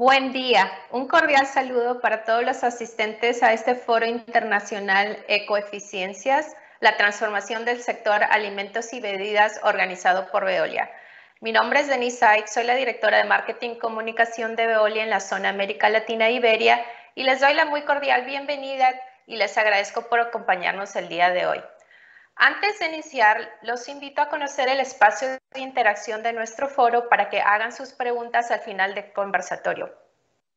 Buen día. Un cordial saludo para todos los asistentes a este Foro Internacional Ecoeficiencias, la transformación del sector alimentos y bebidas organizado por Veolia. Mi nombre es Denise Saik, soy la directora de Marketing y Comunicación de Veolia en la zona América Latina e Iberia y les doy la muy cordial bienvenida y les agradezco por acompañarnos el día de hoy. Antes de iniciar, los invito a conocer el espacio de interacción de nuestro foro para que hagan sus preguntas al final del conversatorio.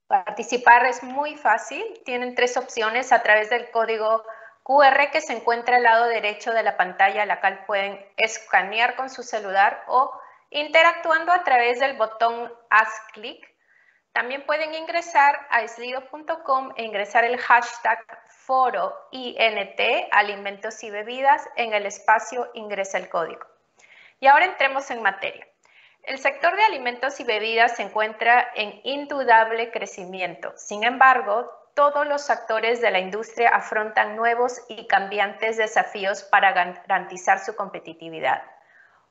Participar es muy fácil. Tienen 3 opciones a través del código QR que se encuentra al lado derecho de la pantalla, la cual pueden escanear con su celular o interactuando a través del botón Haz clic. También pueden ingresar a slido.com e ingresar el hashtag foro INT, alimentos y bebidas, en el espacio Ingresa el código. Y ahora entremos en materia. El sector de alimentos y bebidas se encuentra en indudable crecimiento. Sin embargo, todos los actores de la industria afrontan nuevos y cambiantes desafíos para garantizar su competitividad.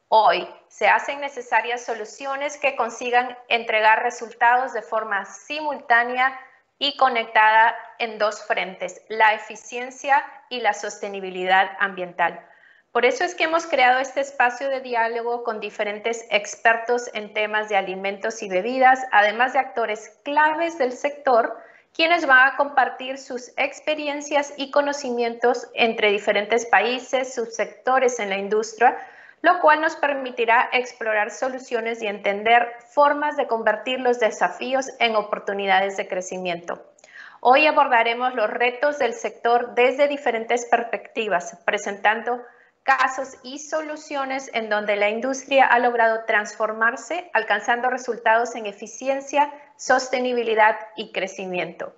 Hoy se hacen necesarias soluciones que consigan entregar resultados de forma simultánea y conectada en 2 frentes, la eficiencia y la sostenibilidad ambiental. Por eso es que hemos creado este espacio de diálogo con diferentes expertos en temas de alimentos y bebidas, además de actores claves del sector, quienes van a compartir sus experiencias y conocimientos entre diferentes países, subsectores en la industria, lo cual nos permitirá explorar soluciones y entender formas de convertir los desafíos en oportunidades de crecimiento. Hoy abordaremos los retos del sector desde diferentes perspectivas, presentando casos y soluciones en donde la industria ha logrado transformarse, alcanzando resultados en eficiencia, sostenibilidad y crecimiento.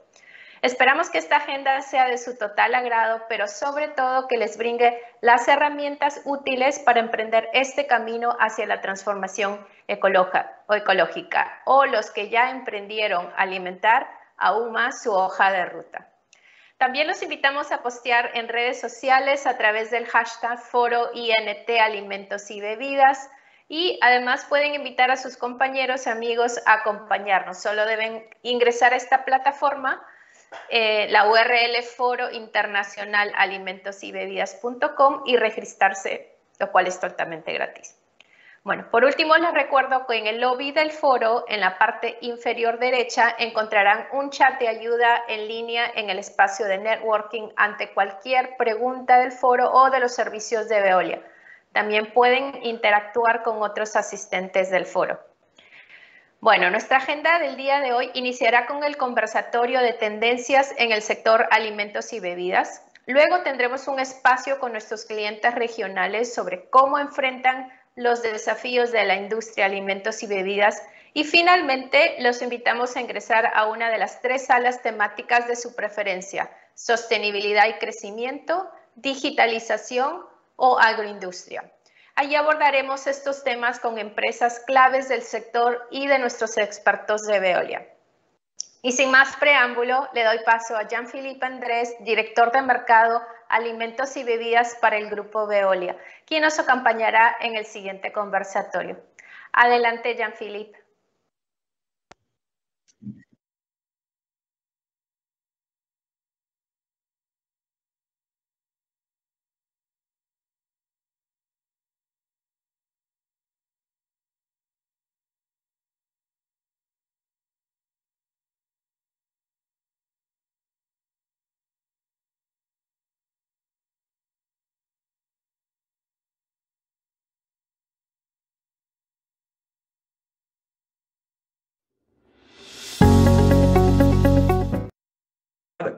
Esperamos que esta agenda sea de su total agrado, pero sobre todo que les brinde las herramientas útiles para emprender este camino hacia la transformación ecológica o los que ya emprendieron alimentar aún más su hoja de ruta. También los invitamos a postear en redes sociales a través del hashtag foro INT alimentos y bebidas y además pueden invitar a sus compañeros y amigos a acompañarnos. Solo deben ingresar a esta plataforma, la URL foro internacional alimentos y bebidas.com y registrarse, lo cual es totalmente gratis. Bueno, por último les recuerdo que en el lobby del foro, en la parte inferior derecha, encontrarán un chat de ayuda en línea en el espacio de networking ante cualquier pregunta del foro o de los servicios de Veolia. También pueden interactuar con otros asistentes del foro. Bueno, nuestra agenda del día de hoy iniciará con el conversatorio de tendencias en el sector alimentos y bebidas. Luego tendremos un espacio con nuestros clientes regionales sobre cómo enfrentan los desafíos de la industria alimentos y bebidas. Y finalmente los invitamos a ingresar a una de las 3 salas temáticas de su preferencia: sostenibilidad y crecimiento, digitalización o agroindustria. Allí abordaremos estos temas con empresas claves del sector y de nuestros expertos de Veolia. Y sin más preámbulo, le doy paso a Jean-Philippe Andrés, director de Mercado, Alimentos y Bebidas para el Grupo Veolia, quien nos acompañará en el siguiente conversatorio. Adelante, Jean-Philippe.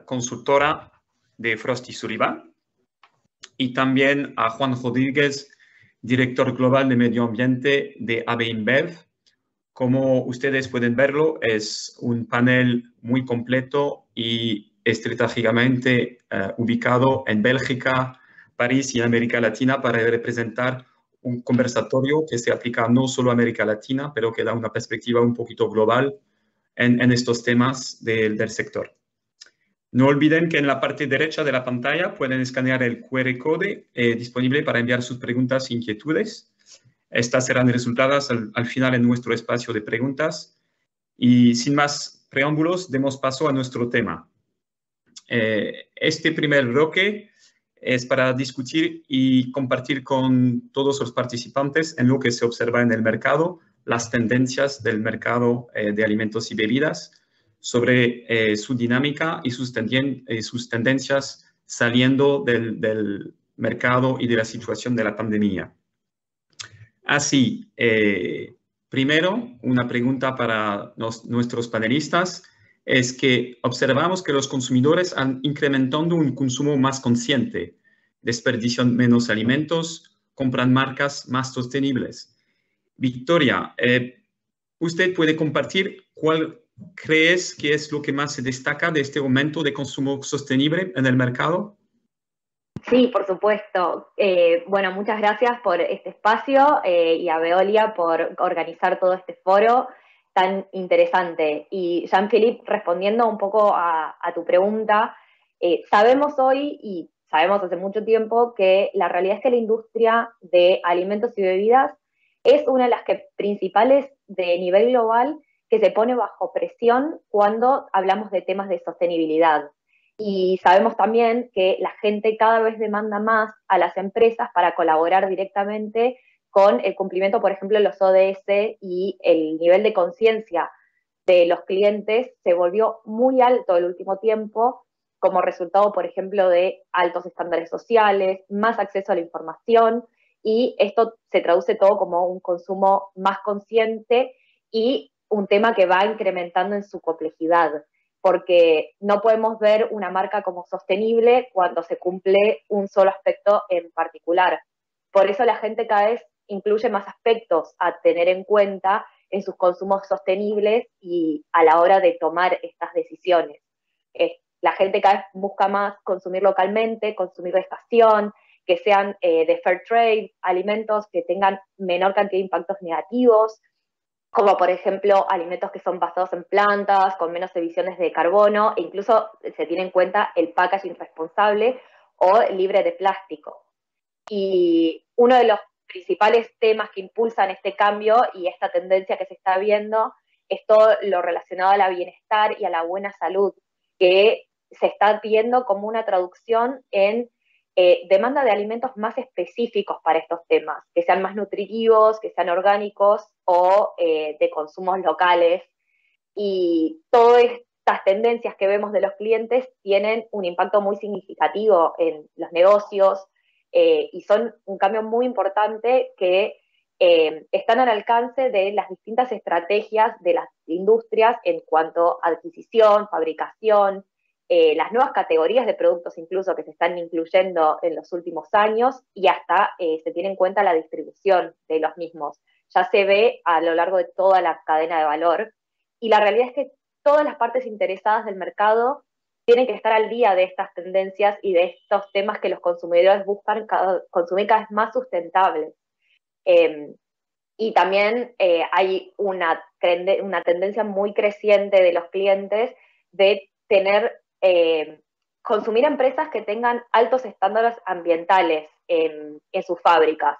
Consultora de Frost & Sullivan, y también a Juan Rodríguez, director global de medio ambiente de AB InBev. Como ustedes pueden verlo, es un panel muy completo y estratégicamente ubicado en Bélgica, París y América Latina para representar un conversatorio que se aplica no solo a América Latina, pero que da una perspectiva un poquito global en estos temas del sector. No olviden que en la parte derecha de la pantalla pueden escanear el QR code disponible para enviar sus preguntas e inquietudes. Estas serán resultadas al final en nuestro espacio de preguntas. Y sin más preámbulos, demos paso a nuestro tema. Este primer bloque es para discutir y compartir con todos los participantes en lo que se observa en el mercado, las tendencias del mercado de alimentos y bebidas, sobre su dinámica y sus tendencias saliendo del mercado y de la situación de la pandemia. Así, primero, una pregunta para nuestros panelistas es que observamos que los consumidores han incrementado un consumo más consciente, desperdician menos alimentos, compran marcas más sostenibles. Victoria, ¿usted puede compartir cuál crees que es lo que más se destaca de este aumento de consumo sostenible en el mercado? Sí, por supuesto. Bueno, muchas gracias por este espacio y a Veolia por organizar todo este foro tan interesante. Y Jean-Philippe, respondiendo un poco a tu pregunta, sabemos hoy y sabemos hace mucho tiempo que la realidad es que la industria de alimentos y bebidas es una de las principales de nivel global que se pone bajo presión cuando hablamos de temas de sostenibilidad. Y sabemos también que la gente cada vez demanda más a las empresas para colaborar directamente con el cumplimiento, por ejemplo, de los ODS, y el nivel de conciencia de los clientes se volvió muy alto el último tiempo, como resultado, por ejemplo, de altos estándares sociales, más acceso a la información, y esto se traduce todo como un consumo más consciente y un tema que va incrementando en su complejidad, porque no podemos ver una marca como sostenible cuando se cumple un solo aspecto en particular. Por eso la gente cada vez incluye más aspectos a tener en cuenta en sus consumos sostenibles y a la hora de tomar estas decisiones. La gente cada vez busca más consumir localmente, consumir de estación, que sean de fair trade, alimentos que tengan menor cantidad de impactos negativos, como por ejemplo alimentos que son basados en plantas, con menos emisiones de carbono, e incluso se tiene en cuenta el packaging responsable o libre de plástico. Y uno de los principales temas que impulsan este cambio y esta tendencia que se está viendo es todo lo relacionado al bienestar y a la buena salud, que se está viendo como una traducción en demanda de alimentos más específicos para estos temas, que sean más nutritivos, que sean orgánicos o de consumos locales. Y todas estas tendencias que vemos de los clientes tienen un impacto muy significativo en los negocios y son un cambio muy importante que están al alcance de las distintas estrategias de las industrias en cuanto a adquisición, fabricación, las nuevas categorías de productos incluso que se están incluyendo en los últimos años, y hasta se tiene en cuenta la distribución de los mismos. Ya se ve a lo largo de toda la cadena de valor, y la realidad es que todas las partes interesadas del mercado tienen que estar al día de estas tendencias y de estos temas que los consumidores buscan consumir cada vez más sustentables. Y también hay una tendencia muy creciente de los clientes de consumir empresas que tengan altos estándares ambientales en sus fábricas.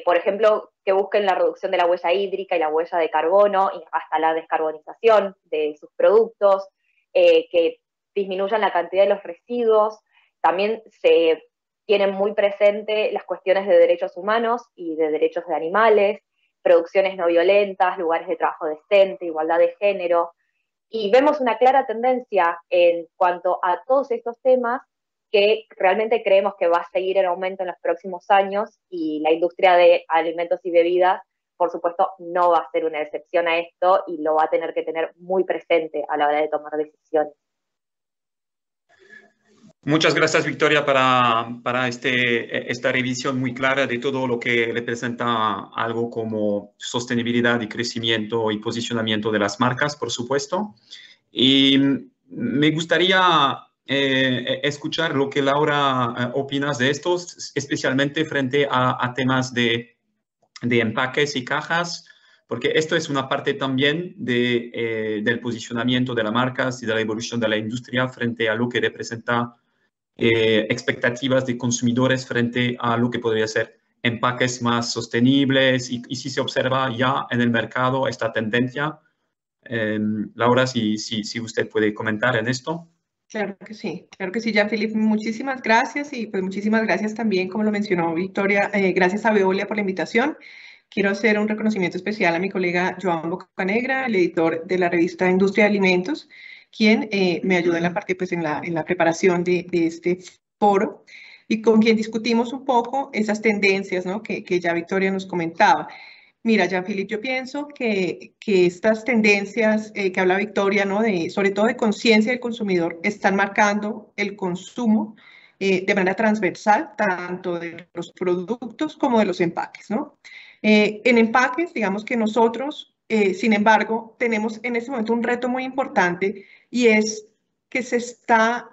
Por ejemplo, que busquen la reducción de la huella hídrica y la huella de carbono, y hasta la descarbonización de sus productos, que disminuyan la cantidad de los residuos. También se tienen muy presente las cuestiones de derechos humanos y de derechos de animales, producciones no violentas, lugares de trabajo decente, igualdad de género. Y vemos una clara tendencia en cuanto a todos estos temas que realmente creemos que va a seguir en aumento en los próximos años, y la industria de alimentos y bebidas, por supuesto, no va a ser una excepción a esto y lo va a tener que tener muy presente a la hora de tomar decisiones. Muchas gracias, Victoria, para esta revisión muy clara de todo lo que representa algo como sostenibilidad y crecimiento y posicionamiento de las marcas, por supuesto. Y me gustaría escuchar lo que, Laura, opinas de esto, especialmente frente a temas de empaques y cajas, porque esto es una parte también del posicionamiento de las marcas y de la evolución de la industria frente a lo que representa expectativas de consumidores frente a lo que podría ser empaques más sostenibles, y si se observa ya en el mercado esta tendencia Laura, si usted puede comentar en esto. Claro que sí, Jean-Philippe, muchísimas gracias y pues muchísimas gracias también, como lo mencionó Victoria, gracias a Veolia por la invitación. Quiero hacer un reconocimiento especial a mi colega Joan Bocanegra, el editor de la revista Industria de Alimentos, quien me ayuda en la parte, pues en la preparación de este foro y con quien discutimos un poco esas tendencias, ¿no? que ya Victoria nos comentaba. Mira, Jean-Philippe, yo pienso que estas tendencias que habla Victoria, ¿no? Sobre todo de conciencia del consumidor, están marcando el consumo de manera transversal, tanto de los productos como de los empaques, ¿no? En empaques, digamos que nosotros, sin embargo, tenemos en este momento un reto muy importante y es que se está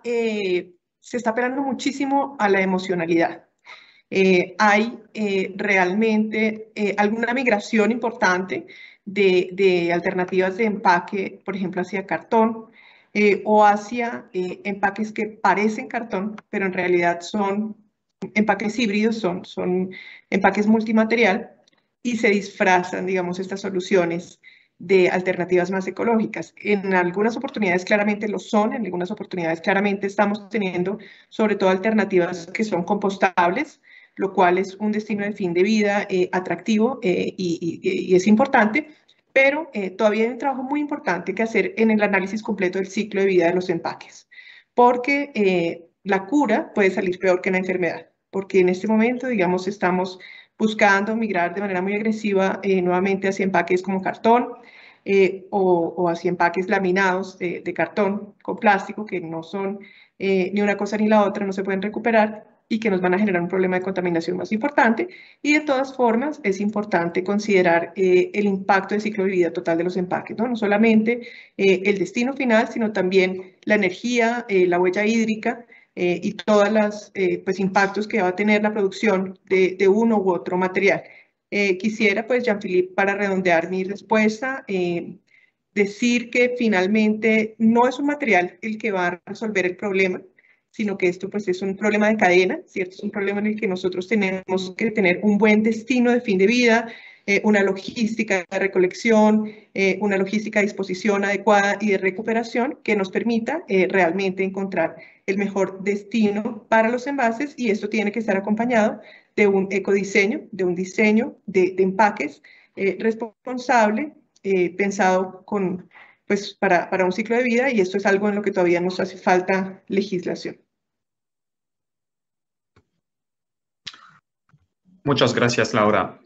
apelando muchísimo a la emocionalidad. Hay realmente alguna migración importante de alternativas de empaque, por ejemplo, hacia cartón o hacia empaques que parecen cartón, pero en realidad son empaques híbridos, son empaques multimaterial y se disfrazan, digamos, estas soluciones de alternativas más ecológicas. En algunas oportunidades claramente lo son, en algunas oportunidades claramente estamos teniendo sobre todo alternativas que son compostables, lo cual es un destino de fin de vida atractivo y es importante, pero todavía hay un trabajo muy importante que hacer en el análisis completo del ciclo de vida de los empaques, porque la cura puede salir peor que la enfermedad, porque en este momento, digamos, estamos buscando migrar de manera muy agresiva nuevamente hacia empaques como cartón o hacia empaques laminados de cartón con plástico, que no son ni una cosa ni la otra, no se pueden recuperar y que nos van a generar un problema de contaminación más importante. Y de todas formas, es importante considerar el impacto del ciclo de vida total de los empaques, ¿no? No solamente el destino final, sino también la energía, la huella hídrica y todos los pues, impactos que va a tener la producción de uno u otro material. Quisiera, pues, Jean-Philippe, para redondear mi respuesta, decir que finalmente no es un material el que va a resolver el problema, sino que esto pues es un problema de cadena, ¿cierto? Es un problema en el que nosotros tenemos que tener un buen destino de fin de vida, una logística de recolección, una logística de disposición adecuada y de recuperación que nos permita realmente encontrar el mejor destino para los envases, y esto tiene que estar acompañado de un ecodiseño, de un diseño de empaques responsable, pensado pues, para un ciclo de vida, y esto es algo en lo que todavía nos hace falta legislación. Muchas gracias, Laura.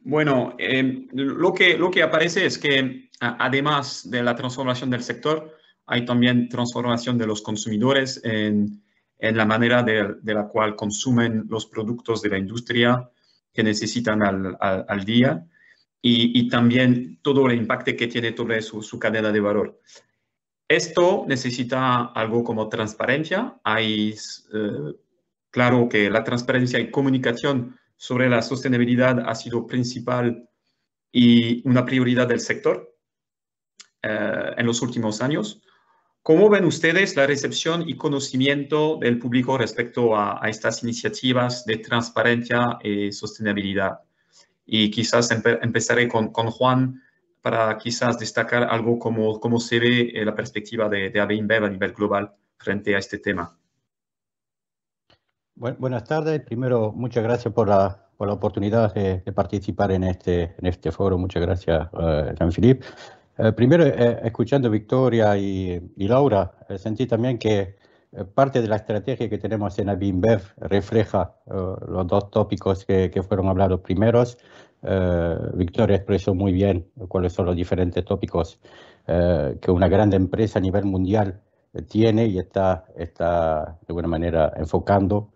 Bueno, lo que aparece es que además de la transformación del sector, hay también transformación de los consumidores en la manera de la cual consumen los productos de la industria que necesitan al día y también todo el impacto que tiene sobre su cadena de valor. Esto necesita algo como transparencia. Hay, claro que la transparencia y comunicación sobre la sostenibilidad ha sido principal y una prioridad del sector en los últimos años. ¿Cómo ven ustedes la recepción y conocimiento del público respecto a estas iniciativas de transparencia y sostenibilidad? Y quizás empezaré con Juan para quizás destacar algo como se ve la perspectiva de AB InBev a nivel global frente a este tema. Buenas tardes. Primero, muchas gracias por la oportunidad de participar en este foro. Muchas gracias, Jean-Philippe. Primero, escuchando a Victoria y Laura, sentí también que parte de la estrategia que tenemos en AB InBev refleja los dos tópicos que fueron hablados primeros. Victoria expresó muy bien cuáles son los diferentes tópicos que una gran empresa a nivel mundial tiene y está de alguna manera enfocando.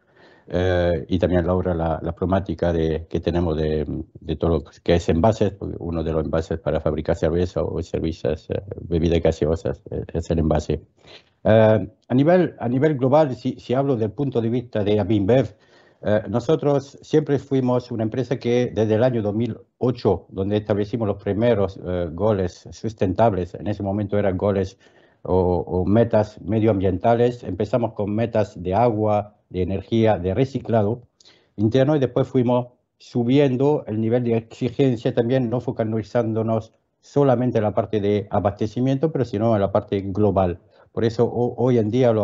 Y también, Laura, la problemática que tenemos de todo lo que es envases, porque uno de los envases para fabricar cerveza o cervezas, bebidas gaseosas, es el envase. A nivel global, si hablo del punto de vista de AB InBev, nosotros siempre fuimos una empresa que desde el año 2008, donde establecimos los primeros goles sustentables, en ese momento eran goles o metas medioambientales, empezamos con metas de agua, de energía, de reciclado interno, y después fuimos subiendo el nivel de exigencia también, no focalizándonos solamente en la parte de abastecimiento, pero sino en la parte global. Por eso hoy en día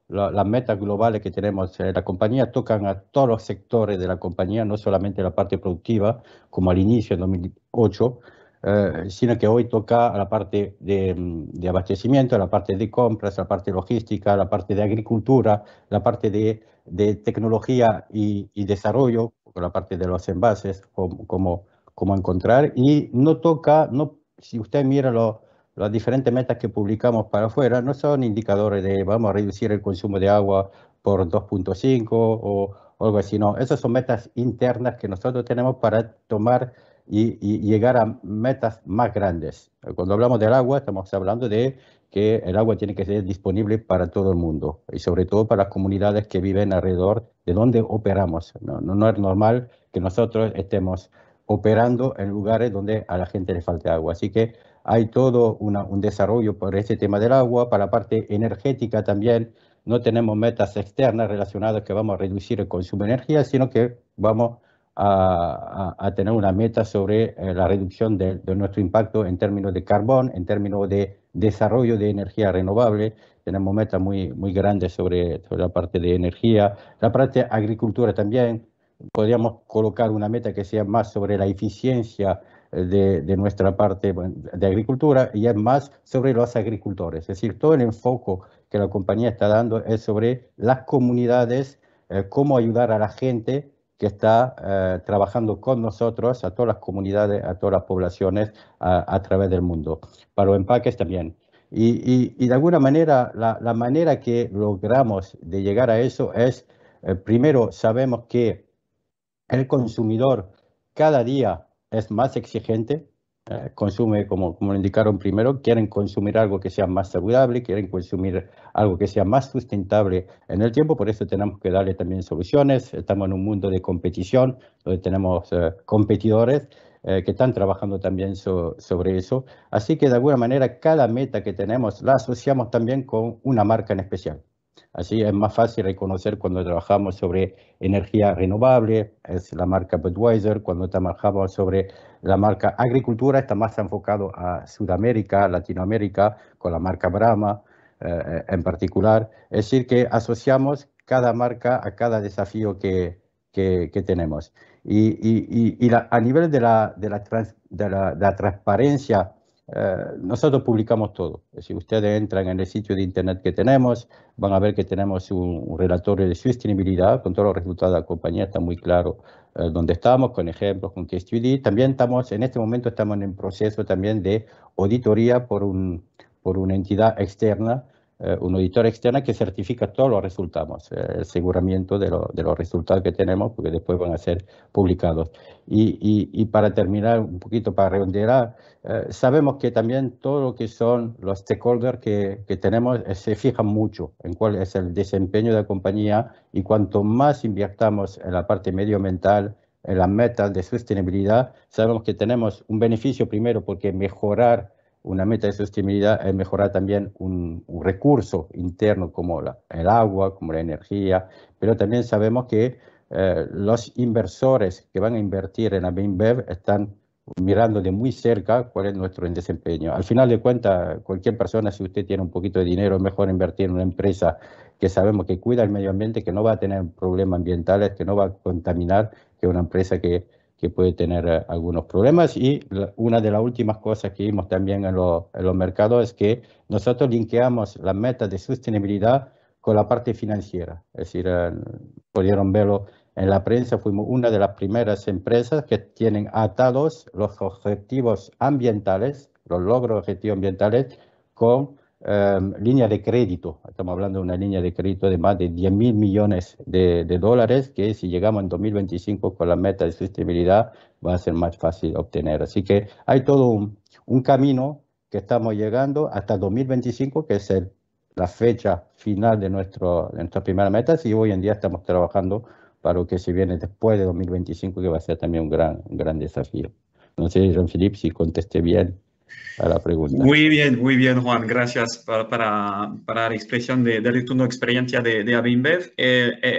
las metas globales que tenemos en la compañía tocan a todos los sectores de la compañía, no solamente la parte productiva, como al inicio en 2008, sino que hoy toca a la parte de abastecimiento, la parte de compras, la parte logística, la parte de agricultura, la parte de tecnología y desarrollo, la parte de los envases, cómo encontrar, y no toca, si usted mira las diferentes metas que publicamos para afuera, no son indicadores de vamos a reducir el consumo de agua por 2.5 o algo así, no, esas son metas internas que nosotros tenemos para tomar y llegar a metas más grandes. Cuando hablamos del agua, estamos hablando de que el agua tiene que ser disponible para todo el mundo y sobre todo para las comunidades que viven alrededor de donde operamos. No es normal que nosotros estemos operando en lugares donde a la gente le falte agua. Así que hay todo un desarrollo por este tema del agua. Para la parte energética también no tenemos metas externas relacionadas que vamos a reducir el consumo de energía, sino que vamos a tener una meta sobre la reducción de nuestro impacto en términos de carbón, en términos de desarrollo de energía renovable. Tenemos metas muy grandes sobre la parte de energía. La parte de agricultura también, podríamos colocar una meta que sea más sobre la eficiencia de nuestra parte de agricultura y es más sobre los agricultores. Es decir, todo el enfoque que la compañía está dando es sobre las comunidades, cómo ayudar a la gente que está trabajando con nosotros, a todas las comunidades, a todas las poblaciones a través del mundo. Para los empaques también. Y de alguna manera, la manera que logramos de llegar a eso es, primero, sabemos que el consumidor cada día es más exigente, consume, como lo indicaron primero, quieren consumir algo que sea más saludable, quieren consumir algo que sea más sustentable en el tiempo, por eso tenemos que darle también soluciones. Estamos en un mundo de competición, donde tenemos competidores que están trabajando también sobre eso. Así que de alguna manera cada meta que tenemos la asociamos también con una marca en especial. Así es más fácil reconocer cuando trabajamos sobre energía renovable, es la marca Budweiser. Cuando trabajamos sobre la marca agricultura, está más enfocado a Sudamérica, Latinoamérica, con la marca Brahma en particular. Es decir, que asociamos cada marca a cada desafío que tenemos. A nivel de la transparencia, nosotros publicamos todo. Si ustedes entran en el sitio de internet que tenemos, van a ver que tenemos un relatorio de sostenibilidad con todos los resultados de la compañía. Está muy claro dónde estamos, con ejemplos, con case study. También en este momento estamos en proceso también de auditoría por una entidad externa, un auditor externa que certifica todos los resultados, el aseguramiento de los resultados que tenemos, porque después van a ser publicados. Y para terminar un poquito, para redondear, sabemos que también todo lo que son los stakeholders que tenemos se fijan mucho en cuál es el desempeño de la compañía, y cuanto más invirtamos en la parte medioambiental, en las metas de sostenibilidad, sabemos que tenemos un beneficio primero, porque mejorar una meta de sostenibilidad es mejorar también un recurso interno como el agua, como la energía, pero también sabemos que los inversores que van a invertir en AB InBev están mirando de muy cerca cuál es nuestro desempeño. Al final de cuentas, cualquier persona, si usted tiene un poquito de dinero, es mejor invertir en una empresa que sabemos que cuida el medio ambiente, que no va a tener problemas ambientales, que no va a contaminar, que una empresa que puede tener algunos problemas. Y una de las últimas cosas que vimos también en los mercados es que nosotros linkeamos las metas de sostenibilidad con la parte financiera. Es decir, pudieron verlo en la prensa, fuimos una de las primeras empresas que tienen atados los objetivos ambientales, los logros objetivos ambientales, con línea de crédito. Estamos hablando de una línea de crédito de más de 10.000 millones de dólares, que si llegamos en 2025 con la meta de sostenibilidad va a ser más fácil obtener. Así que hay todo un camino que estamos llegando hasta 2025, que es la fecha final de nuestra primera meta, y hoy en día estamos trabajando para lo que se viene después de 2025, que va a ser también un gran desafío. No sé, Jean-Philippe, si contesté bien a la pregunta. Muy bien, Juan. Gracias para la expresión de tu experiencia de AB InBev.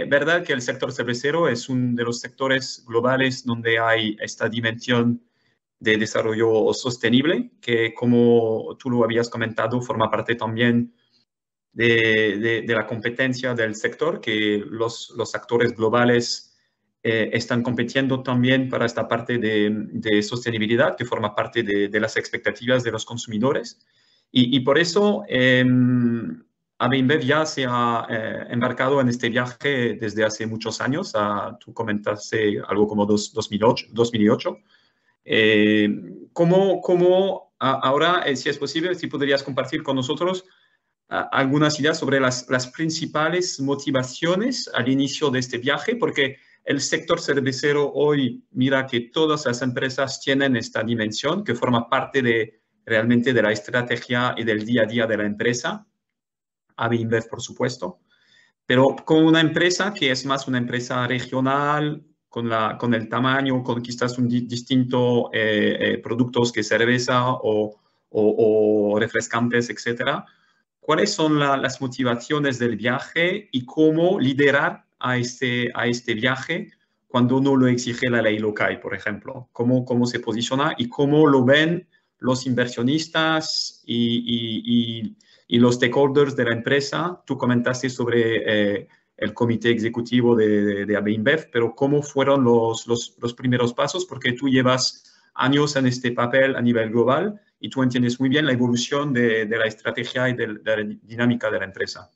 Verdad que el sector cervecero es uno de los sectores globales donde hay esta dimensión de desarrollo sostenible, que como tú lo habías comentado, forma parte también de la competencia del sector, que los actores globales están compitiendo también para esta parte de sostenibilidad, que forma parte de las expectativas de los consumidores. Y por eso AB InBev ya se ha embarcado en este viaje desde hace muchos años. Tú comentaste algo como 2008. ¿Cómo ahora, si es posible, si podrías compartir con nosotros algunas ideas sobre las principales motivaciones al inicio de este viaje? Porque el sector cervecero hoy mira que todas las empresas tienen esta dimensión que forma parte realmente de la estrategia y del día a día de la empresa. AB InBev, por supuesto, pero con una empresa que es más una empresa regional, con el tamaño, con quizás un distinto productos que cerveza o refrescantes, etcétera. ¿Cuáles son las motivaciones del viaje y cómo liderar a este viaje cuando no lo exige la ley local, por ejemplo? ¿Cómo se posiciona y cómo lo ven los inversionistas y los stakeholders de la empresa? Tú comentaste sobre el comité ejecutivo de AB InBev, pero ¿cómo fueron los primeros pasos? Porque tú llevas años en este papel a nivel global y tú entiendes muy bien la evolución de la estrategia y de la dinámica de la empresa.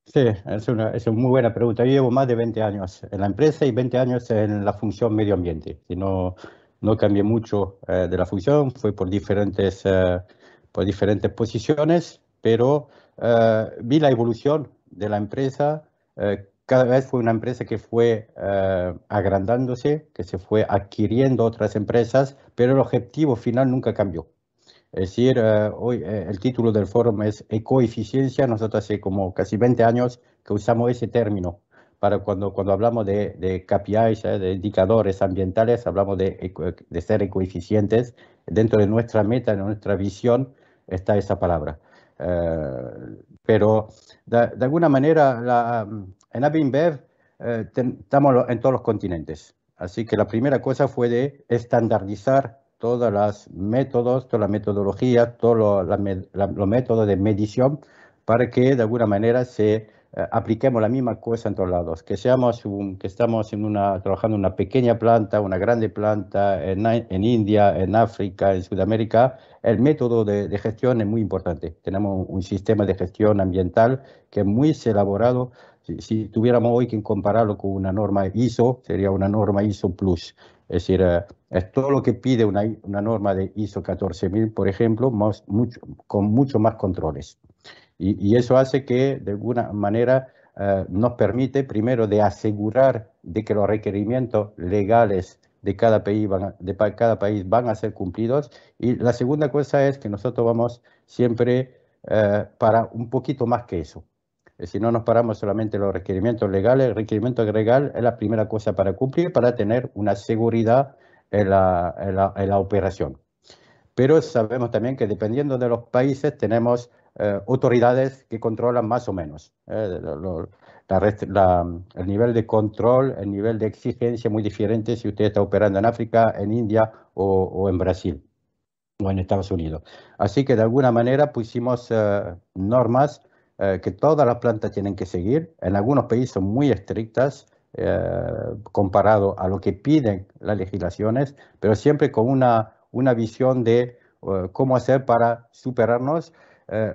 Sí, es una muy buena pregunta. Yo llevo más de 20 años en la empresa y 20 años en la función medio ambiente. Y no cambié mucho de la función, fue por diferentes posiciones, pero vi la evolución de la empresa. Cada vez fue una empresa que fue agrandándose, que se fue adquiriendo otras empresas, pero el objetivo final nunca cambió. Es decir, hoy el título del foro es ecoeficiencia. Nosotros hace como casi 20 años que usamos ese término para cuando hablamos de KPIs, de indicadores ambientales, hablamos de ser ecoeficientes. Dentro de nuestra meta, de nuestra visión, está esa palabra. Pero de alguna manera, en AB InBev estamos en todos los continentes. Así que la primera cosa fue de estandarizar todos los métodos, toda la metodología, todos los métodos de medición para que de alguna manera apliquemos la misma cosa en todos lados. Que estamos trabajando en una pequeña planta, una grande planta en India, en África, en Sudamérica, el método de gestión es muy importante. Tenemos un sistema de gestión ambiental que es muy elaborado. Si tuviéramos hoy que compararlo con una norma ISO, sería una norma ISO Plus. Es decir, es todo lo que pide una norma de ISO 14000, por ejemplo, con mucho más controles. Y eso hace que, de alguna manera, nos permite, primero, de asegurar de que los requerimientos legales de cada país van a ser cumplidos. Y la segunda cosa es que nosotros vamos siempre para un poquito más que eso. Si no nos paramos solamente en los requerimientos legales, el requerimiento legal es la primera cosa para cumplir, para tener una seguridad en la operación. Pero sabemos también que dependiendo de los países tenemos autoridades que controlan más o menos. El nivel de control, el nivel de exigencia es muy diferente si usted está operando en África, en India o en Brasil o en Estados Unidos. Así que de alguna manera pusimos normas que todas las plantas tienen que seguir. En algunos países son muy estrictas comparado a lo que piden las legislaciones, pero siempre con una visión de cómo hacer para superarnos.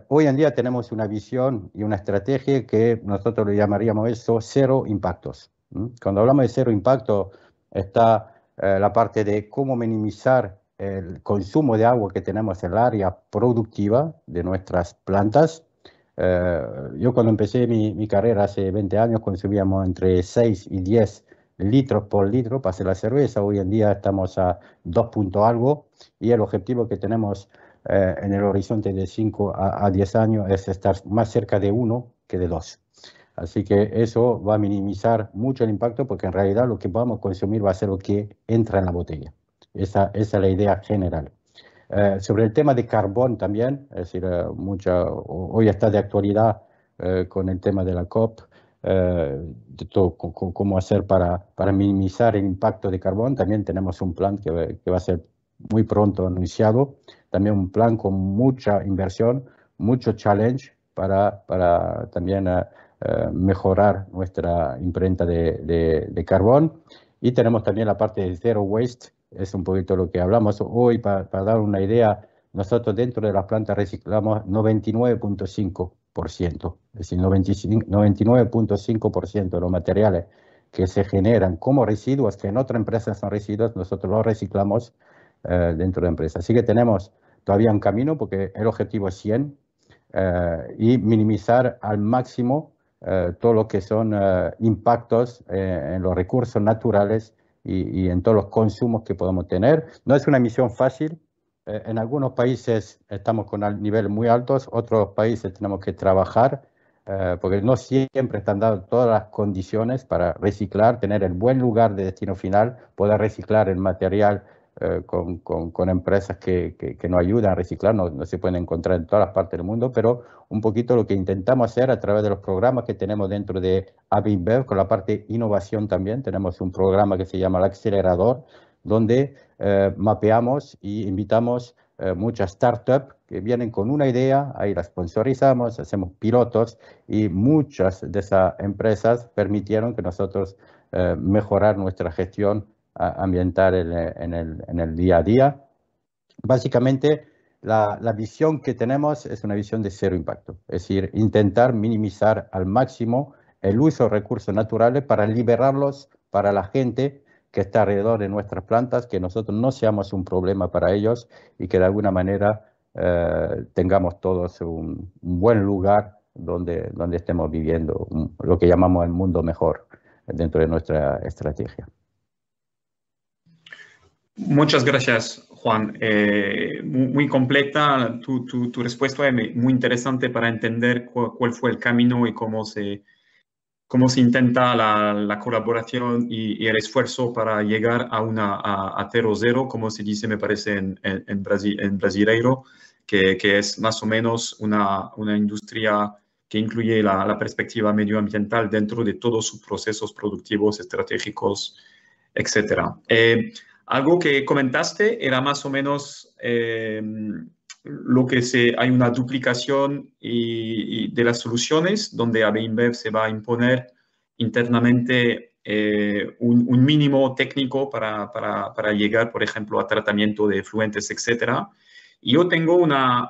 Hoy en día tenemos una visión y una estrategia que nosotros le llamaríamos eso cero impactos. Cuando hablamos de cero impacto está la parte de cómo minimizar el consumo de agua que tenemos en el área productiva de nuestras plantas. Yo cuando empecé mi carrera hace 20 años consumíamos entre 6 y 10 litros por litro para hacer la cerveza. Hoy en día estamos a 2 punto algo y el objetivo que tenemos en el horizonte de 5 a 10 años es estar más cerca de 1 que de 2. Así que eso va a minimizar mucho el impacto porque en realidad lo que vamos a consumir va a ser lo que entra en la botella. Esa es la idea general. Sobre el tema de carbón también, es decir, hoy está de actualidad con el tema de la COP, de todo, cómo hacer para minimizar el impacto de carbón. También tenemos un plan que va a ser muy pronto anunciado, también un plan con mucha inversión, mucho challenge para también mejorar nuestra imprenta de carbón. Y tenemos también la parte de Zero Waste, es un poquito lo que hablamos hoy. Para dar una idea, nosotros dentro de las plantas reciclamos 99.5%, es decir, 99.5% de los materiales que se generan como residuos, que en otra empresa son residuos, nosotros los reciclamos dentro de la empresa. Así que tenemos todavía un camino, porque el objetivo es 100, y minimizar al máximo todo lo que son impactos en los recursos naturales y en todos los consumos que podemos tener. No es una misión fácil. En algunos países estamos con niveles muy altos, otros países tenemos que trabajar, porque no siempre están dadas todas las condiciones para reciclar, tener el buen lugar de destino final, poder reciclar el material con empresas que nos ayudan a reciclar. No se pueden encontrar en todas las partes del mundo, pero un poquito lo que intentamos hacer a través de los programas que tenemos dentro de AB InBev, con la parte innovación también. Tenemos un programa que se llama el Acelerador, donde mapeamos y invitamos muchas startups que vienen con una idea, ahí la sponsorizamos, hacemos pilotos, y muchas de esas empresas permitieron que nosotros mejorar nuestra gestión ambiental en el día a día. Básicamente, la visión que tenemos es una visión de cero impacto, es decir, intentar minimizar al máximo el uso de recursos naturales para liberarlos para la gente que está alrededor de nuestras plantas, que nosotros no seamos un problema para ellos y que de alguna manera tengamos todos un buen lugar donde estemos viviendo lo que llamamos el mundo mejor dentro de nuestra estrategia. Muchas gracias, Juan. Muy completa tu respuesta, muy interesante para entender cuál fue el camino y cómo se intenta la colaboración y el esfuerzo para llegar a cero, como se dice, me parece, en brasileiro, que es más o menos una industria que incluye la perspectiva medioambiental dentro de todos sus procesos productivos, estratégicos, etc. Algo que comentaste era más o menos lo que hay una duplicación de las soluciones, donde AB InBev se va a imponer internamente un mínimo técnico para llegar, por ejemplo, a tratamiento de efluentes, etc. Y yo tengo una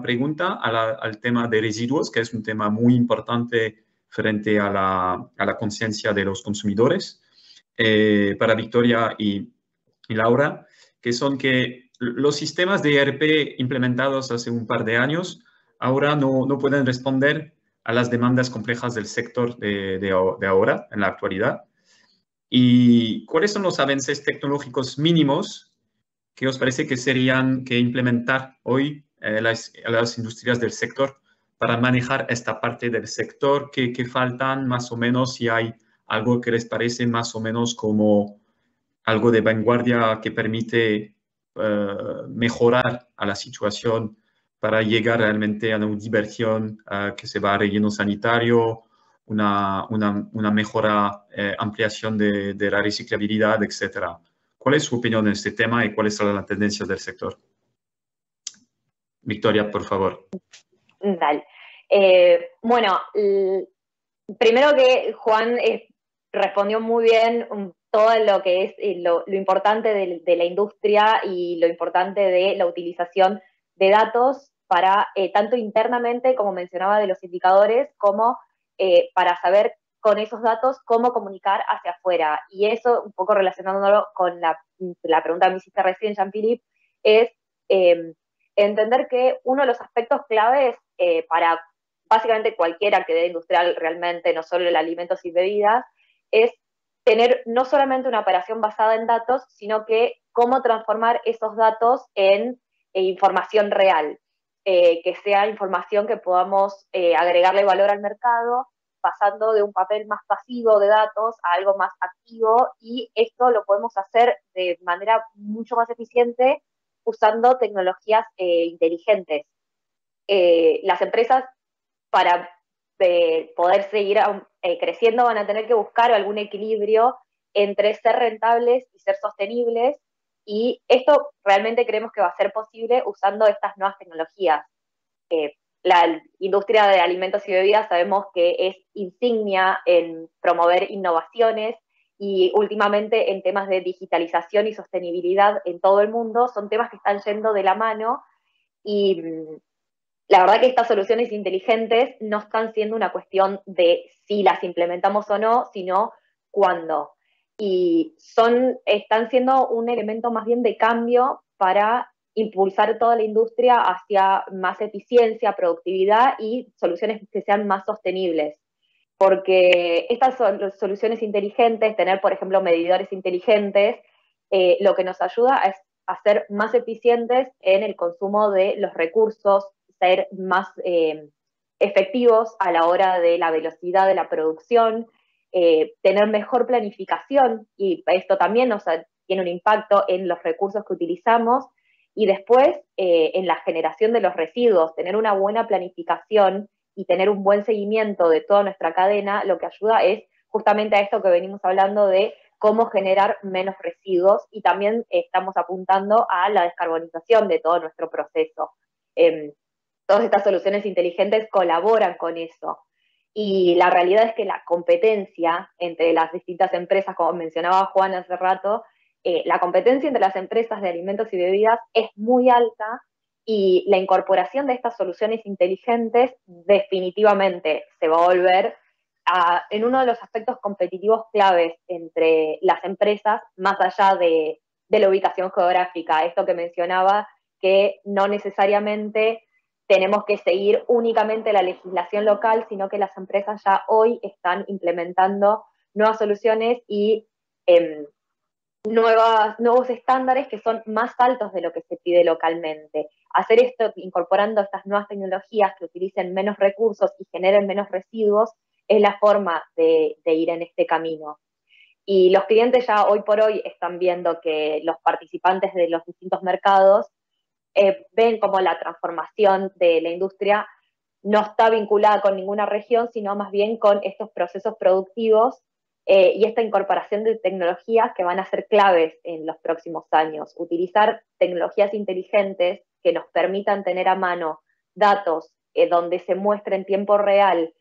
pregunta al tema de residuos, que es un tema muy importante frente a la conciencia de los consumidores, para Victoria y Laura, que son que los sistemas de ERP implementados hace un par de años ahora no pueden responder a las demandas complejas del sector de ahora, en la actualidad. ¿Y cuáles son los avances tecnológicos mínimos que os parece que serían que implementar hoy las industrias del sector para manejar esta parte del sector? ¿Qué faltan más o menos? Si hay algo que les parece más o menos como algo de vanguardia que permite mejorar a la situación para llegar realmente a una diversión que se va a relleno sanitario, una mejora, ampliación de la reciclabilidad, etc. ¿Cuál es su opinión en este tema y cuáles son las tendencias del sector? Victoria, por favor. Dale. Bueno, primero que Juan respondió muy bien todo lo que es lo importante de la industria y lo importante de la utilización de datos para tanto internamente, como mencionaba, de los indicadores, como para saber con esos datos cómo comunicar hacia afuera. Y eso, un poco relacionándolo con la pregunta que me hiciste recién, Jean-Philippe, es entender que uno de los aspectos claves para básicamente cualquier actividad industrial realmente, no solo el alimentos y bebidas, es tener no solamente una operación basada en datos, sino que cómo transformar esos datos en información real, que sea información que podamos agregarle valor al mercado, pasando de un papel más pasivo de datos a algo más activo, y esto lo podemos hacer de manera mucho más eficiente usando tecnologías inteligentes. Las empresas, para poder seguir creciendo van a tener que buscar algún equilibrio entre ser rentables y ser sostenibles, y esto realmente creemos que va a ser posible usando estas nuevas tecnologías. La industria de alimentos y bebidas sabemos que es insignia en promover innovaciones, y últimamente en temas de digitalización y sostenibilidad en todo el mundo son temas que están yendo de la mano, y la verdad que estas soluciones inteligentes no están siendo una cuestión de si las implementamos o no, sino cuándo. Y están siendo un elemento más bien de cambio para impulsar toda la industria hacia más eficiencia, productividad y soluciones que sean más sostenibles. Porque estas soluciones inteligentes, tener, por ejemplo, medidores inteligentes, lo que nos ayuda es a ser más eficientes en el consumo de los recursos, ser más efectivos a la hora de la velocidad de la producción, tener mejor planificación, y esto también tiene un impacto en los recursos que utilizamos, y después en la generación de los residuos, tener una buena planificación y tener un buen seguimiento de toda nuestra cadena, lo que ayuda es justamente a esto que venimos hablando de cómo generar menos residuos, y también estamos apuntando a la descarbonización de todo nuestro proceso. Todas estas soluciones inteligentes colaboran con eso. Y la realidad es que la competencia entre las distintas empresas, como mencionaba Juan hace rato, la competencia entre las empresas de alimentos y bebidas es muy alta, y la incorporación de estas soluciones inteligentes definitivamente se va a volver en uno de los aspectos competitivos claves entre las empresas, más allá de la ubicación geográfica. Esto que mencionaba, que no necesariamente tenemos que seguir únicamente la legislación local, sino que las empresas ya hoy están implementando nuevas soluciones y nuevos estándares que son más altos de lo que se pide localmente. Hacer esto incorporando estas nuevas tecnologías que utilicen menos recursos y generen menos residuos es la forma de ir en este camino. Y los clientes ya hoy por hoy están viendo que los participantes de los distintos mercados ven como la transformación de la industria no está vinculada con ninguna región, sino más bien con estos procesos productivos y esta incorporación de tecnologías que van a ser claves en los próximos años. Utilizar tecnologías inteligentes que nos permitan tener a mano datos donde se muestre en tiempo real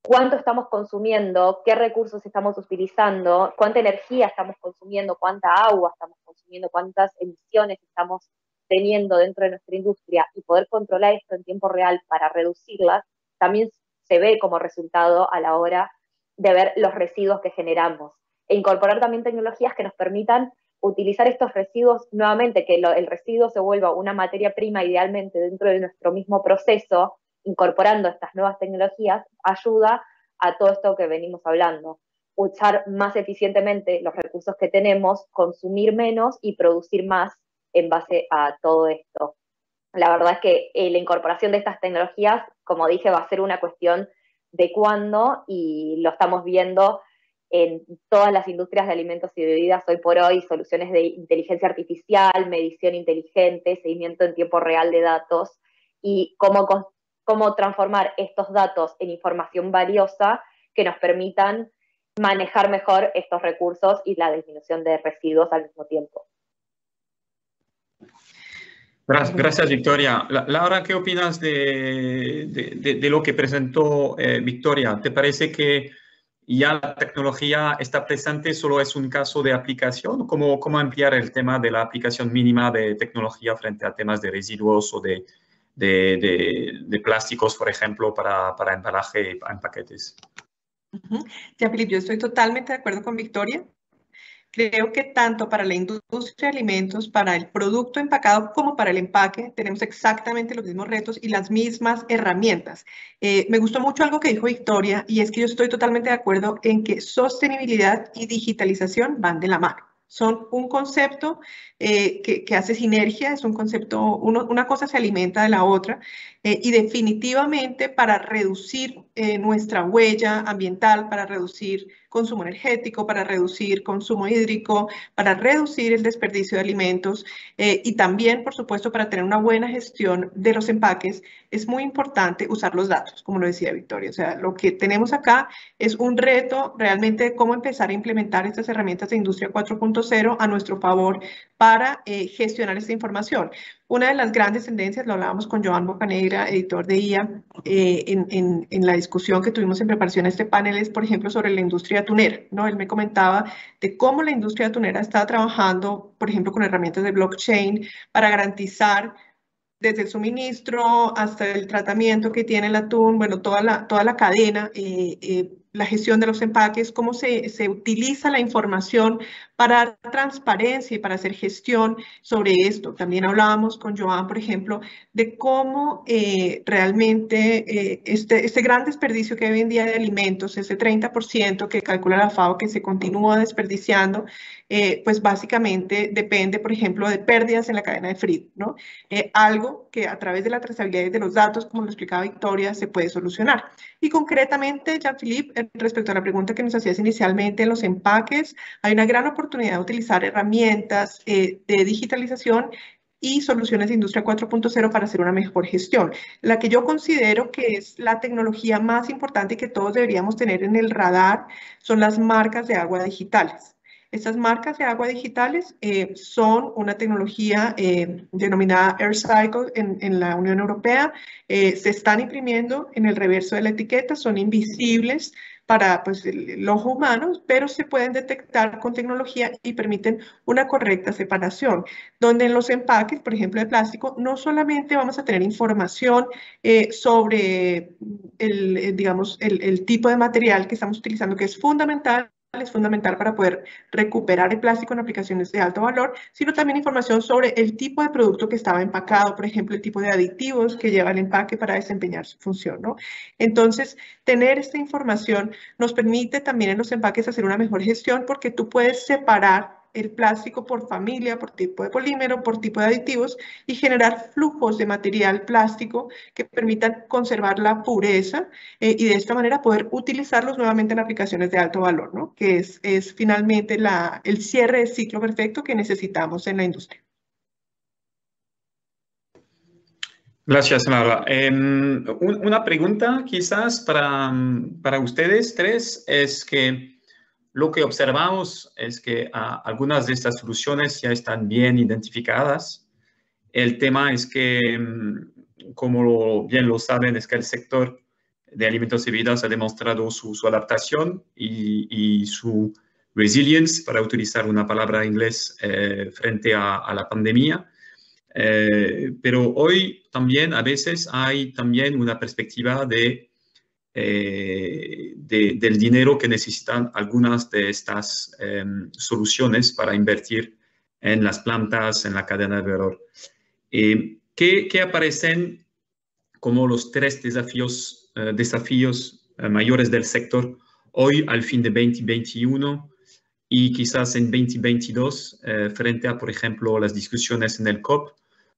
cuánto estamos consumiendo, qué recursos estamos utilizando, cuánta energía estamos consumiendo, cuánta agua estamos consumiendo, cuántas emisiones estamos teniendo dentro de nuestra industria, y poder controlar esto en tiempo real para reducirlas, también se ve como resultado a la hora de ver los residuos que generamos. E incorporar también tecnologías que nos permitan utilizar estos residuos nuevamente, que el residuo se vuelva una materia prima idealmente dentro de nuestro mismo proceso. Incorporando estas nuevas tecnologías ayuda a todo esto que venimos hablando. Usar más eficientemente los recursos que tenemos, consumir menos y producir más en base a todo esto. La verdad es que la incorporación de estas tecnologías, como dije, va a ser una cuestión de cuándo, y lo estamos viendo en todas las industrias de alimentos y bebidas hoy por hoy, soluciones de inteligencia artificial, medición inteligente, seguimiento en tiempo real de datos, y cómo transformar estos datos en información valiosa que nos permitan manejar mejor estos recursos y la disminución de residuos al mismo tiempo. Gracias, Victoria. Laura, ¿qué opinas de lo que presentó Victoria? ¿Te parece que ya la tecnología está presente, solo es un caso de aplicación? ¿Cómo ampliar el tema de la aplicación mínima de tecnología frente a temas de residuos o de plásticos, por ejemplo, para embalaje en paquetes? Jean-Philippe, yo estoy totalmente de acuerdo con Victoria. Creo que tanto para la industria de alimentos, para el producto empacado como para el empaque, tenemos exactamente los mismos retos y las mismas herramientas. Me gustó mucho algo que dijo Victoria, y es que yo estoy totalmente de acuerdo en que sostenibilidad y digitalización van de la mano. Son un concepto que hace sinergia, es un concepto, una cosa se alimenta de la otra, y definitivamente para reducir nuestra huella ambiental, para reducir consumo energético, para reducir consumo hídrico, para reducir el desperdicio de alimentos y también, por supuesto, para tener una buena gestión de los empaques, es muy importante usar los datos, como lo decía Victoria. O sea, lo que tenemos acá es un reto realmente de cómo empezar a implementar estas herramientas de Industria 4.0 a nuestro favor para gestionar esta información. Una de las grandes tendencias, lo hablábamos con Joan Bocanegra, editor de IA, en la discusión que tuvimos en preparación a este panel, es, por ejemplo, sobre la industria atunera, ¿no? Él me comentaba de cómo la industria atunera está trabajando, por ejemplo, con herramientas de blockchain para garantizar desde el suministro hasta el tratamiento que tiene el atún, bueno, toda la cadena, la gestión de los empaques, cómo se utiliza la información para dar transparencia y para hacer gestión sobre esto. También hablábamos con Joan, por ejemplo, de cómo realmente este gran desperdicio que hay hoy en día de alimentos, ese 30% que calcula la FAO que se continúa desperdiciando, pues básicamente depende, por ejemplo, de pérdidas en la cadena de frío, ¿no? Algo que a través de la trazabilidad de los datos, como lo explicaba Victoria, se puede solucionar. Y concretamente, Jean-Philippe, respecto a la pregunta que nos hacías inicialmente en los empaques, hay una gran oportunidad de utilizar herramientas de digitalización y soluciones de Industria 4.0 para hacer una mejor gestión. La que yo considero que es la tecnología más importante y que todos deberíamos tener en el radar son las marcas de agua digitales. Estas marcas de agua digitales son una tecnología denominada AirCycle en la Unión Europea. Se están imprimiendo en el reverso de la etiqueta, son invisibles para pues, el ojo humano, pero se pueden detectar con tecnología y permiten una correcta separación. Donde en los empaques, por ejemplo, de plástico, no solamente vamos a tener información sobre digamos, el tipo de material que estamos utilizando, que es fundamental para poder recuperar el plástico en aplicaciones de alto valor, sino también información sobre el tipo de producto que estaba empacado, por ejemplo, el tipo de aditivos que lleva el empaque para desempeñar su función, ¿no? Entonces, tener esta información nos permite también en los empaques hacer una mejor gestión porque tú puedes separar el plástico por familia, por tipo de polímero, por tipo de aditivos y generar flujos de material plástico que permitan conservar la pureza y de esta manera poder utilizarlos nuevamente en aplicaciones de alto valor, ¿no? Que es finalmente el cierre de ciclo perfecto que necesitamos en la industria. Gracias, Laura. Una pregunta quizás para ustedes tres es que lo que observamos es que algunas de estas soluciones ya están bien identificadas. El tema es que, como bien lo saben, es que el sector de alimentos y bebidas ha demostrado su adaptación y su resilience, para utilizar una palabra en inglés, frente a la pandemia. Pero hoy también a veces hay también una perspectiva del dinero que necesitan algunas de estas soluciones para invertir en las plantas, en la cadena de valor. ¿Qué aparecen como los tres desafíos mayores del sector hoy al fin de 2021 y quizás en 2022 frente a, por ejemplo, las discusiones en el COP?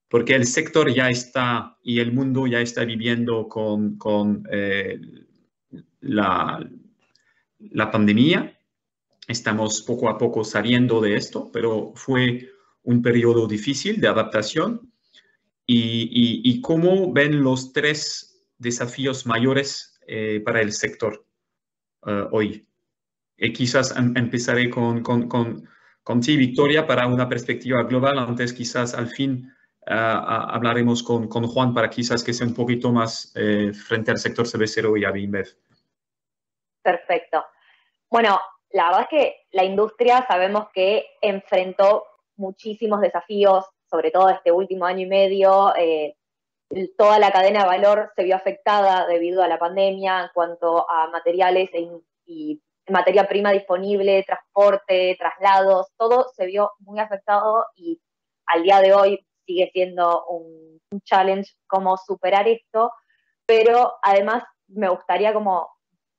Porque el sector ya está y el mundo ya está viviendo con la pandemia. Estamos poco a poco saliendo de esto, pero fue un periodo difícil de adaptación. ¿Y cómo ven los tres desafíos mayores para el sector hoy? Quizás empezaré con ti, Victoria, para una perspectiva global. Antes, quizás al fin hablaremos con Juan para quizás que sea un poquito más frente al sector cervecero y a InBev. Perfecto. Bueno, la verdad es que la industria sabemos que enfrentó muchísimos desafíos, sobre todo este último año y medio. Toda la cadena de valor se vio afectada debido a la pandemia en cuanto a materiales y materia prima disponible, transporte, traslados, todo se vio muy afectado y al día de hoy sigue siendo un challenge cómo superar esto, pero además me gustaría como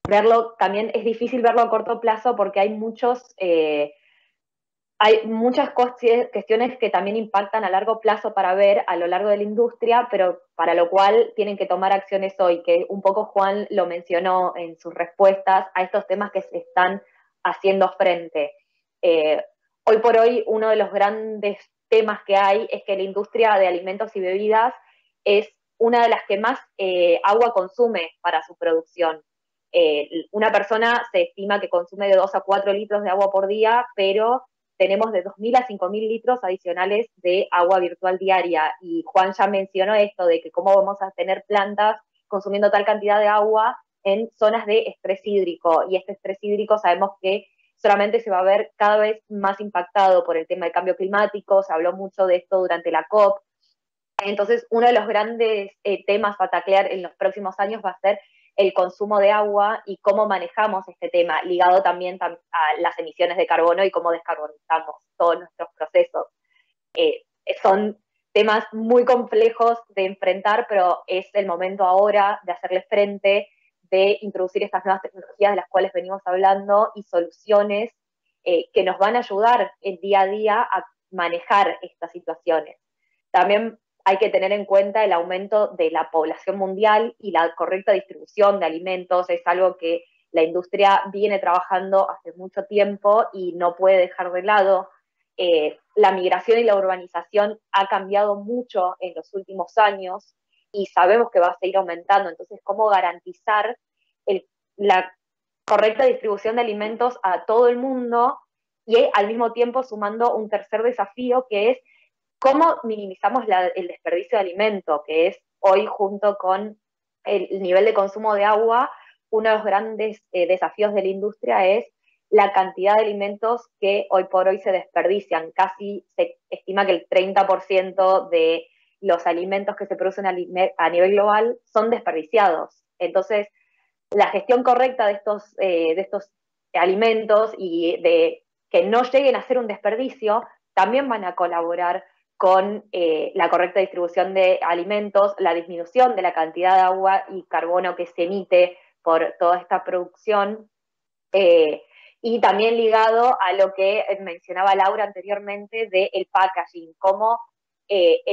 verlo, también es difícil verlo a corto plazo porque hay muchos hay muchas cuestiones que también impactan a largo plazo para ver a lo largo de la industria, pero para lo cual tienen que tomar acciones hoy, que un poco Juan lo mencionó en sus respuestas a estos temas que se están haciendo frente. Hoy por hoy, uno de los grandes temas que hay es que la industria de alimentos y bebidas es una de las que más agua consume para su producción. Una persona se estima que consume de 2 a 4 litros de agua por día, pero tenemos de 2.000 a 5.000 litros adicionales de agua virtual diaria. Y Juan ya mencionó esto de que cómo vamos a tener plantas consumiendo tal cantidad de agua en zonas de estrés hídrico. Y este estrés hídrico sabemos que solamente se va a ver cada vez más impactado por el tema del cambio climático. Se habló mucho de esto durante la COP. Entonces, uno de los grandes temas a taclear en los próximos años va a ser el consumo de agua y cómo manejamos este tema, ligado también a las emisiones de carbono y cómo descarbonizamos todos nuestros procesos. Son temas muy complejos de enfrentar, pero es el momento ahora de hacerle frente, de introducir estas nuevas tecnologías de las cuales venimos hablando y soluciones que nos van a ayudar el día a día a manejar estas situaciones. También hay que tener en cuenta el aumento de la población mundial y la correcta distribución de alimentos. Es algo que la industria viene trabajando hace mucho tiempo y no puede dejar de lado. La migración y la urbanización ha cambiado mucho en los últimos años y sabemos que va a seguir aumentando. Entonces, ¿cómo garantizar la correcta distribución de alimentos a todo el mundo y al mismo tiempo sumando un tercer desafío que es cómo minimizamos el desperdicio de alimento, que es hoy junto con el nivel de consumo de agua, uno de los grandes desafíos de la industria es la cantidad de alimentos que hoy por hoy se desperdician. Casi se estima que el 30% de los alimentos que se producen a nivel global son desperdiciados. Entonces, la gestión correcta de estos alimentos y de que no lleguen a ser un desperdicio, también van a colaborar con la correcta distribución de alimentos, la disminución de la cantidad de agua y carbono que se emite por toda esta producción, y también ligado a lo que mencionaba Laura anteriormente del packaging, cómo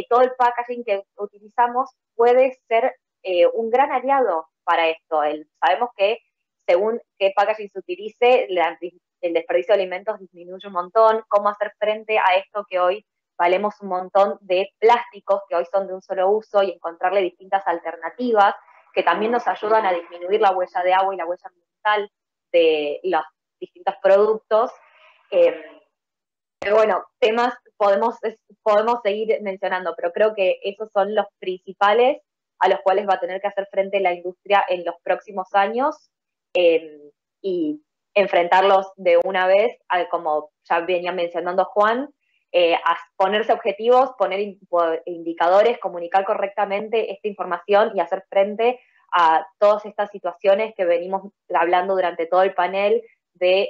todo el packaging que utilizamos puede ser un gran aliado para esto. Sabemos que según qué packaging se utilice, el desperdicio de alimentos disminuye un montón, cómo hacer frente a esto que hoy valemos un montón de plásticos que hoy son de un solo uso y encontrarle distintas alternativas que también nos ayudan a disminuir la huella de agua y la huella ambiental de los distintos productos. Pero bueno, temas podemos seguir mencionando, pero creo que esos son los principales a los cuales va a tener que hacer frente la industria en los próximos años y enfrentarlos de una vez, como ya venía mencionando Juan, a ponerse objetivos, poner indicadores, comunicar correctamente esta información y hacer frente a todas estas situaciones que venimos hablando durante todo el panel de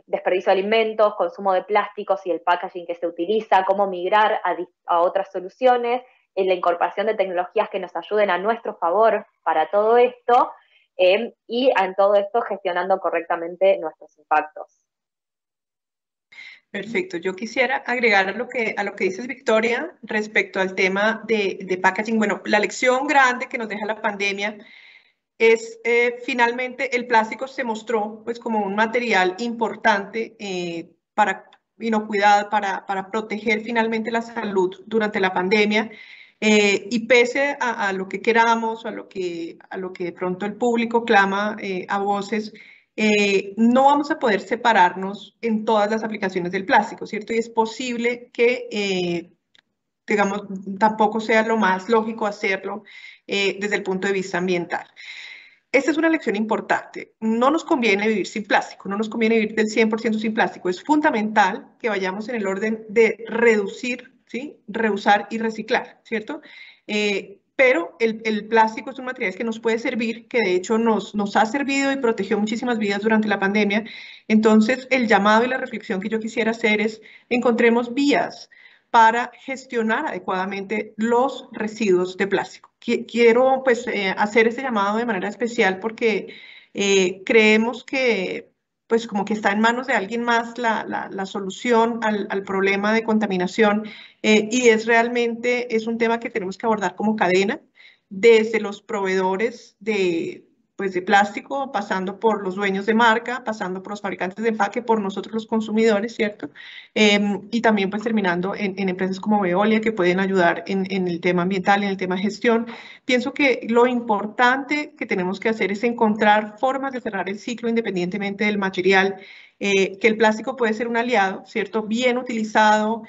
desperdicio de alimentos, consumo de plásticos y el packaging que se utiliza, cómo migrar a otras soluciones, en la incorporación de tecnologías que nos ayuden a nuestro favor para todo esto, y en todo esto gestionando correctamente nuestros impactos. Perfecto. Yo quisiera agregar a lo que dices, Victoria, respecto al tema de packaging. Bueno, la lección grande que nos deja la pandemia es finalmente el plástico se mostró pues como un material importante para inocuidad, para proteger finalmente la salud durante la pandemia. Y pese a lo que queramos, a lo que de pronto el público clama a voces, no vamos a poder separarnos en todas las aplicaciones del plástico, ¿cierto? Y es posible que, digamos, tampoco sea lo más lógico hacerlo desde el punto de vista ambiental. Esta es una lección importante. No nos conviene vivir sin plástico, no nos conviene vivir del 100% sin plástico. Es fundamental que vayamos en el orden de reducir, ¿sí? Reusar y reciclar, ¿cierto? Pero el plástico es un material que nos puede servir, que de hecho nos ha servido y protegió muchísimas vidas durante la pandemia. Entonces, el llamado y la reflexión que yo quisiera hacer es encontremos vías para gestionar adecuadamente los residuos de plástico. Quiero pues hacer este llamado de manera especial porque creemos que pues como que está en manos de alguien más la solución al problema de contaminación y es un tema que tenemos que abordar como cadena, desde los proveedores pues de plástico, pasando por los dueños de marca, pasando por los fabricantes de empaque, por nosotros los consumidores, ¿cierto? Y también pues terminando en empresas como Veolia que pueden ayudar en el tema ambiental, en el tema de gestión. Pienso que lo importante que tenemos que hacer es encontrar formas de cerrar el ciclo independientemente del material, que el plástico puede ser un aliado, ¿cierto? Bien utilizado,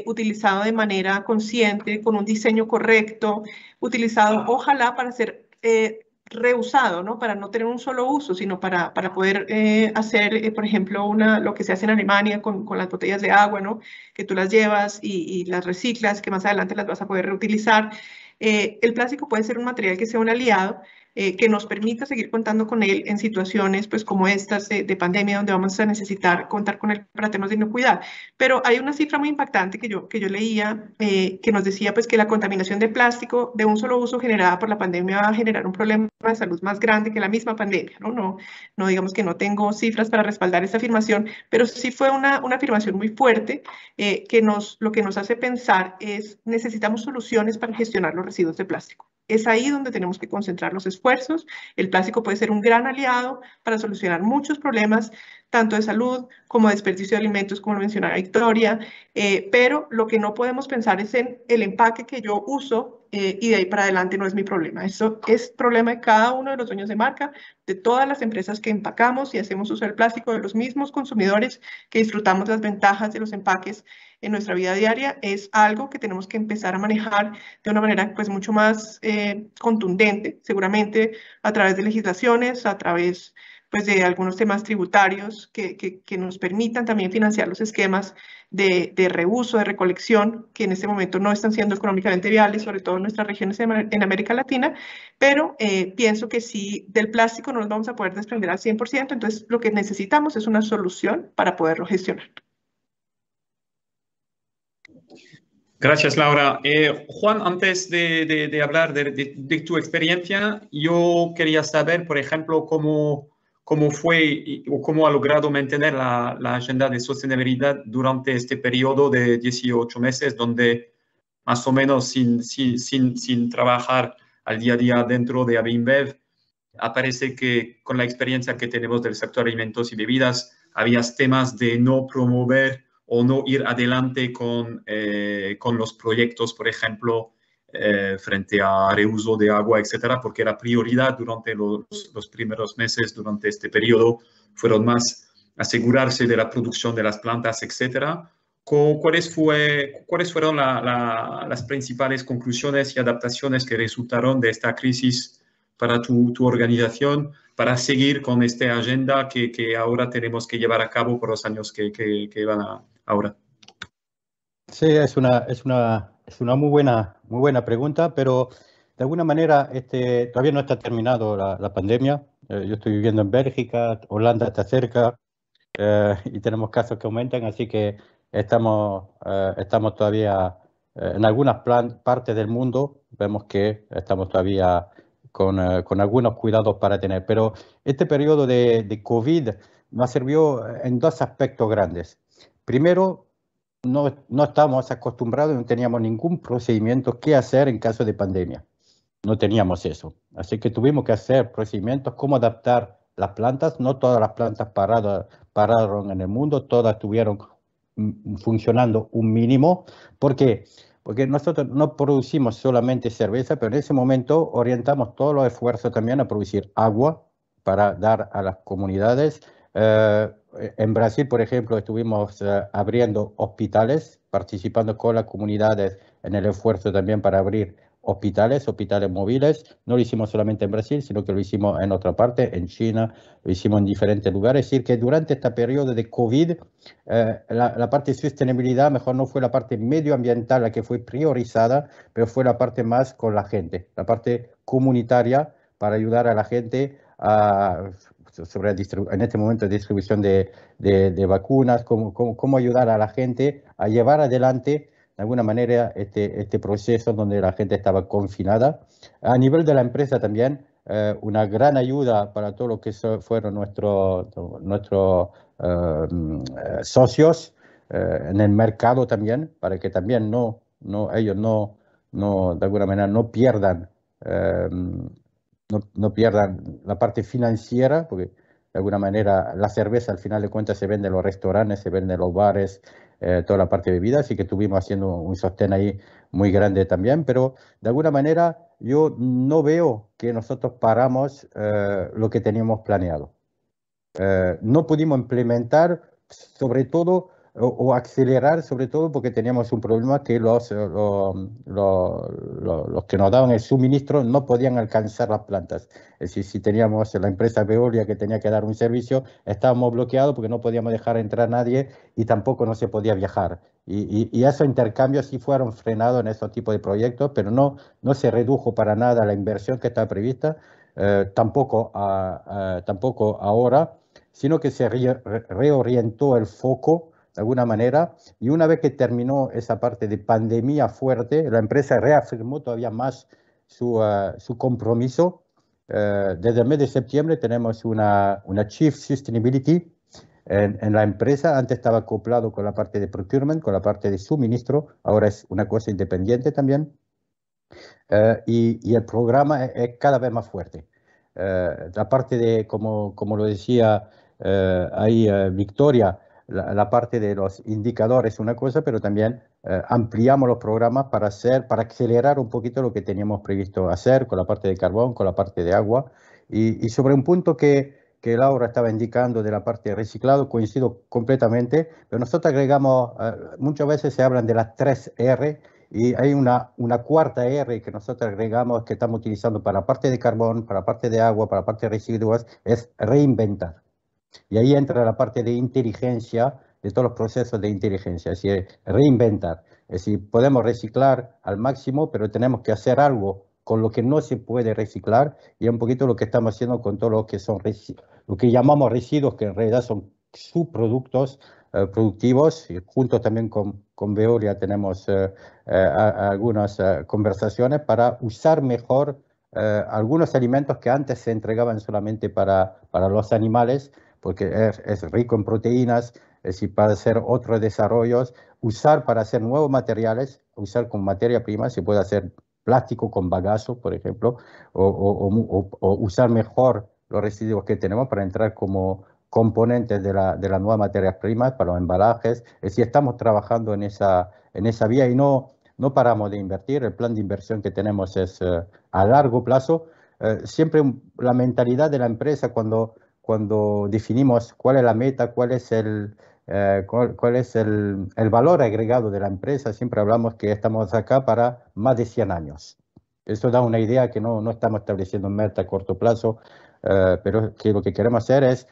utilizado de manera consciente, con un diseño correcto, utilizado ojalá para ser reusado, ¿no? Para no tener un solo uso, sino para poder hacer, por ejemplo, lo que se hace en Alemania con las botellas de agua, ¿no? Que tú las llevas y las reciclas, que más adelante las vas a poder reutilizar. El plástico puede ser un material que sea un aliado, que nos permita seguir contando con él en situaciones pues, como estas de pandemia, donde vamos a necesitar contar con él para temas de inocuidad. Pero hay una cifra muy impactante que yo leía, que nos decía pues, que la contaminación de plástico de un solo uso generada por la pandemia va a generar un problema de salud más grande que la misma pandemia. No digamos que no tengo cifras para respaldar esta afirmación, pero sí fue una afirmación muy fuerte que lo que nos hace pensar es necesitamos soluciones para gestionar los residuos de plástico. Es ahí donde tenemos que concentrar los esfuerzos. El plástico puede ser un gran aliado para solucionar muchos problemas, tanto de salud como de desperdicio de alimentos, como lo mencionaba Victoria, pero lo que no podemos pensar es en el empaque que yo uso y de ahí para adelante no es mi problema. Eso es problema de cada uno de los dueños de marca, de todas las empresas que empacamos y hacemos uso del plástico, de los mismos consumidores que disfrutamos las ventajas de los empaques en nuestra vida diaria. Es algo que tenemos que empezar a manejar de una manera pues mucho más contundente, seguramente a través de legislaciones, a través pues de algunos temas tributarios que nos permitan también financiar los esquemas de reuso, de recolección, que en este momento no están siendo económicamente viables, sobre todo en nuestras regiones en América Latina, pero pienso que si del plástico no nos vamos a poder desprender al 100%, entonces lo que necesitamos es una solución para poderlo gestionar. Gracias, Laura. Juan, antes de hablar de tu experiencia, yo quería saber, por ejemplo, cómo fue o cómo ha logrado mantener la agenda de sostenibilidad durante este periodo de 18 meses, donde más o menos sin trabajar al día a día dentro de AB InBev, aparece que con la experiencia que tenemos del sector alimentos y bebidas, había temas de no promover o no ir adelante con los proyectos, por ejemplo, frente a reuso de agua, etcétera, porque era prioridad durante los primeros meses, durante este periodo, fueron más asegurarse de la producción de las plantas, etcétera. ¿Cuáles fueron las principales conclusiones y adaptaciones que resultaron de esta crisis para tu organización, para seguir con esta agenda que ahora tenemos que llevar a cabo por los años que van ahora? Sí, es una muy buena pregunta, pero de alguna manera todavía no está terminado la pandemia. Yo estoy viviendo en Bélgica, Holanda está cerca y tenemos casos que aumentan, así que estamos todavía en algunas partes del mundo, vemos que estamos todavía con algunos cuidados para tener. Pero este periodo de COVID nos sirvió en dos aspectos grandes. Primero, no estábamos acostumbrados, no teníamos ningún procedimiento que hacer en caso de pandemia. No teníamos eso. Así que tuvimos que hacer procedimientos, cómo adaptar las plantas. No todas las plantas pararon en el mundo, todas estuvieron funcionando un mínimo. ¿Por qué? Porque nosotros no producimos solamente cerveza, pero en ese momento orientamos todos los esfuerzos también a producir agua para dar a las comunidades. En Brasil, por ejemplo, estuvimos abriendo hospitales, participando con las comunidades en el esfuerzo también para abrir hospitales móviles. No lo hicimos solamente en Brasil, sino que lo hicimos en otra parte, en China, lo hicimos en diferentes lugares. Es decir, que durante este periodo de COVID, la parte de sostenibilidad mejor no fue la parte medioambiental la que fue priorizada, pero fue la parte más con la gente, la parte comunitaria para ayudar a la gente en este momento de distribución de vacunas, cómo ayudar a la gente a llevar adelante de alguna manera este proceso donde la gente estaba confinada. A nivel de la empresa también una gran ayuda para todo lo que fueron nuestros socios en el mercado también, para que también ellos de alguna manera no pierdan, no pierdan la parte financiera, porque de alguna manera la cerveza al final de cuentas se vende en los restaurantes, se vende en los bares, toda la parte de bebidas, así que estuvimos haciendo un sostén ahí muy grande también, pero de alguna manera yo no veo que nosotros paramos lo que teníamos planeado. No pudimos implementar, sobre todo, o acelerar, sobre todo porque teníamos un problema que los que nos daban el suministro no podían alcanzar las plantas. Es decir, si teníamos la empresa Veolia que tenía que dar un servicio, estábamos bloqueados porque no podíamos dejar entrar a nadie y tampoco no se podía viajar. Y esos intercambios sí fueron frenados en esos tipos de proyectos, pero no se redujo para nada la inversión que estaba prevista, tampoco ahora, sino que se reorientó el foco de alguna manera, y una vez que terminó esa parte de pandemia fuerte, la empresa reafirmó todavía más su compromiso. Desde el mes de septiembre tenemos una Chief Sustainability en la empresa. Antes estaba acoplado con la parte de procurement, con la parte de suministro, ahora es una cosa independiente también. Y el programa es cada vez más fuerte. La parte de, como lo decía ahí Victoria, la parte de los indicadores es una cosa, pero también ampliamos los programas para acelerar un poquito lo que teníamos previsto hacer con la parte de carbón, con la parte de agua. Y sobre un punto que Laura estaba indicando de la parte de reciclado, coincido completamente, pero nosotros agregamos, muchas veces se hablan de las 3R, y hay una cuarta R que nosotros agregamos, que estamos utilizando para la parte de carbón, para la parte de agua, para la parte de residuos, es reinventar. Y ahí entra la parte de inteligencia, de todos los procesos de inteligencia, es decir, reinventar. Es decir, podemos reciclar al máximo, pero tenemos que hacer algo con lo que no se puede reciclar, y es un poquito lo que estamos haciendo con todo lo que son lo que llamamos residuos, que en realidad son subproductos productivos, y junto también con Veolia tenemos algunas conversaciones para usar mejor algunos alimentos que antes se entregaban solamente para los animales, porque es rico en proteínas, es decir, para hacer otros desarrollos, usar para hacer nuevos materiales, usar con materia prima, se puede hacer plástico con bagazo, por ejemplo, o usar mejor los residuos que tenemos para entrar como componentes de las nuevas materias primas para los embalajes. Es decir, estamos trabajando en esa vía y no paramos de invertir. El plan de inversión que tenemos es a largo plazo. Siempre la mentalidad de la empresa cuando definimos cuál es la meta, cuál es el valor agregado de la empresa, siempre hablamos que estamos acá para más de 100 años. Eso da una idea que no estamos estableciendo meta a corto plazo, pero que lo que queremos hacer es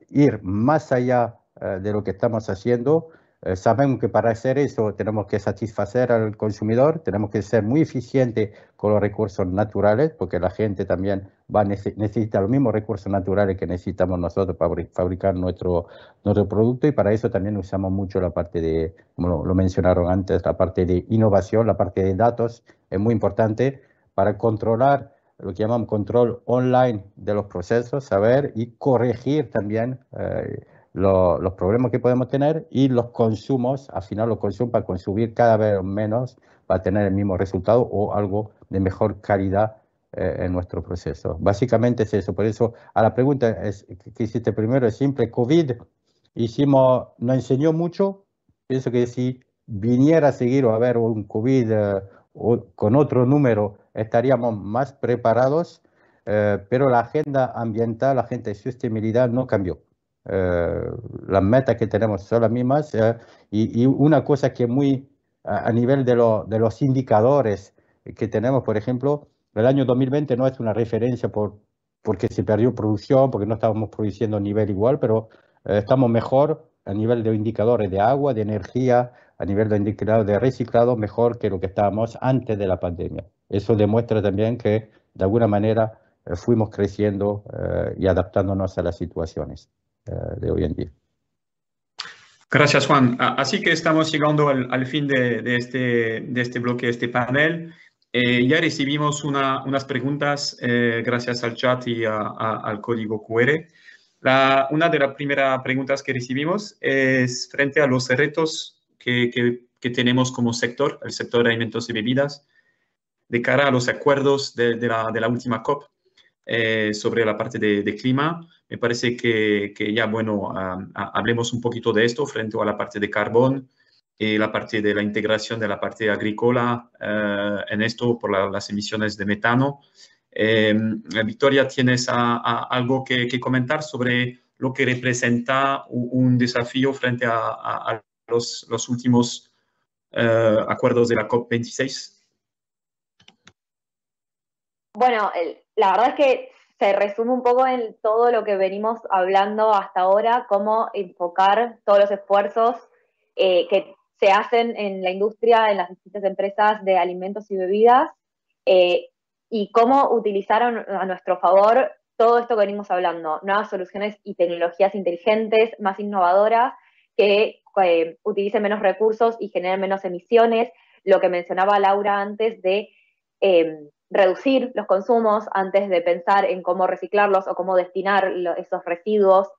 ir más allá de lo que estamos haciendo. Sabemos que para hacer eso tenemos que satisfacer al consumidor, tenemos que ser muy eficientes con los recursos naturales, porque la gente también necesita los mismos recursos naturales que necesitamos nosotros para fabricar nuestro producto, y para eso también usamos mucho la parte de, como lo mencionaron antes, la parte de innovación, la parte de datos es muy importante para controlar lo que llamamos control online de los procesos, saber y corregir también los problemas que podemos tener, y los consumos, al final los consumos para consumir cada vez menos, para tener el mismo resultado o algo de mejor calidad en nuestro proceso. Básicamente es eso. Por eso, a la pregunta que hiciste primero, es simple. COVID nos enseñó mucho. Pienso que si viniera a seguir o a haber un COVID con otro número, estaríamos más preparados, pero la agenda ambiental, la agenda de sostenibilidad no cambió. Las metas que tenemos son las mismas, y una cosa que muy a nivel de los indicadores que tenemos, por ejemplo, el año 2020 no es una referencia porque se perdió producción, porque no estábamos produciendo a nivel igual, pero estamos mejor a nivel de indicadores de agua, de energía, a nivel de indicadores de reciclado, mejor que lo que estábamos antes de la pandemia. Eso demuestra también que de alguna manera fuimos creciendo y adaptándonos a las situaciones de hoy en día. Gracias, Juan. Así que estamos llegando al fin de este bloque, de este panel. Ya recibimos unas preguntas gracias al chat y al código QR. Una de las primeras preguntas que recibimos es frente a los retos que tenemos como sector, el sector de alimentos y bebidas, de cara a los acuerdos de la última COP sobre la parte de clima. Me parece que ya, bueno, hablemos un poquito de esto frente a la parte de carbón, la parte de la integración de la parte agrícola en esto por las emisiones de metano. Victoria, ¿tienes algo que comentar sobre lo que representa un desafío frente a los últimos acuerdos de la COP26? Bueno, la verdad es que se resume un poco en todo lo que venimos hablando hasta ahora, cómo enfocar todos los esfuerzos que se hacen en la industria, en las distintas empresas de alimentos y bebidas, y cómo utilizaron a nuestro favor todo esto que venimos hablando, nuevas soluciones y tecnologías inteligentes, más innovadoras, que utilicen menos recursos y generen menos emisiones, lo que mencionaba Laura antes de reducir los consumos antes de pensar en cómo reciclarlos o cómo destinar esos residuos,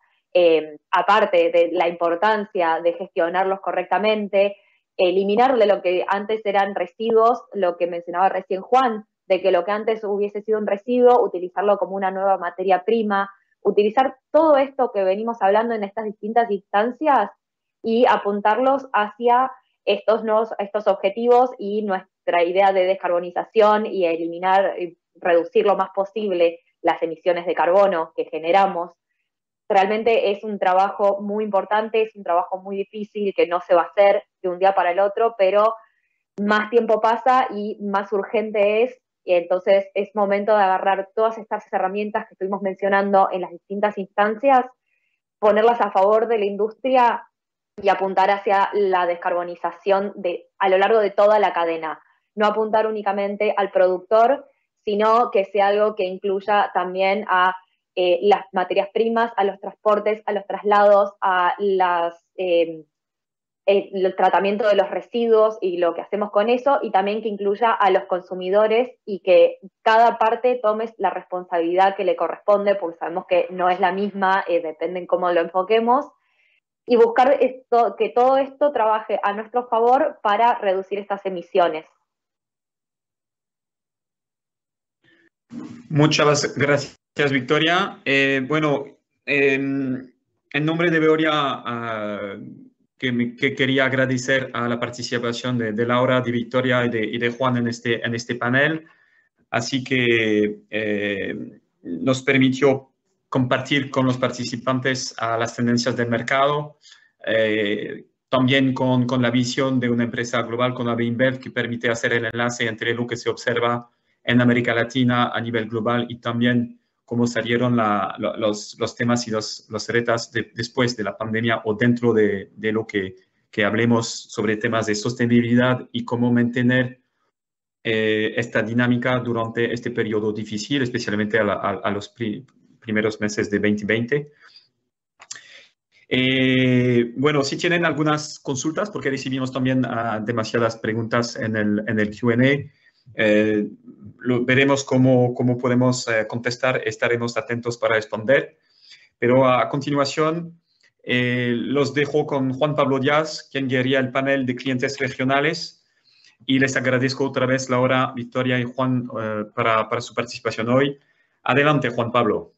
aparte de la importancia de gestionarlos correctamente, eliminar de lo que antes eran residuos, lo que mencionaba recién Juan, de que lo que antes hubiese sido un residuo, utilizarlo como una nueva materia prima, utilizar todo esto que venimos hablando en estas distintas instancias y apuntarlos hacia estos objetivos y nuestra idea de descarbonización y eliminar y reducir lo más posible las emisiones de carbono que generamos. Realmente es un trabajo muy importante, es un trabajo muy difícil que no se va a hacer de un día para el otro, pero más tiempo pasa y más urgente es, y entonces es momento de agarrar todas estas herramientas que estuvimos mencionando en las distintas instancias, ponerlas a favor de la industria y apuntar hacia la descarbonización a lo largo de toda la cadena. No apuntar únicamente al productor, sino que sea algo que incluya también a las materias primas, a los transportes, a los traslados, a el tratamiento de los residuos y lo que hacemos con eso, y también que incluya a los consumidores y que cada parte tome la responsabilidad que le corresponde, porque sabemos que no es la misma, depende en cómo lo enfoquemos, y buscar que todo esto trabaje a nuestro favor para reducir estas emisiones. Muchas gracias, Victoria. Bueno, en nombre de Veolia, que quería agradecer a la participación de Laura, de Victoria y de Juan en este panel. Así que nos permitió compartir con los participantes a las tendencias del mercado, también con la visión de una empresa global con AB InBev que permite hacer el enlace entre lo que se observa en América Latina a nivel global y también cómo salieron los temas y los retos después de la pandemia o dentro de lo que hablemos sobre temas de sostenibilidad y cómo mantener esta dinámica durante este periodo difícil, especialmente a los primeros meses de 2020. Bueno, si tienen algunas consultas, porque recibimos también demasiadas preguntas en el Q&A, veremos cómo podemos contestar, estaremos atentos para responder. Pero a continuación, los dejo con Juan Pablo Díaz, quien guiaría el panel de clientes regionales. Y les agradezco otra vez, Laura, Victoria y Juan, para su participación hoy. Adelante, Juan Pablo.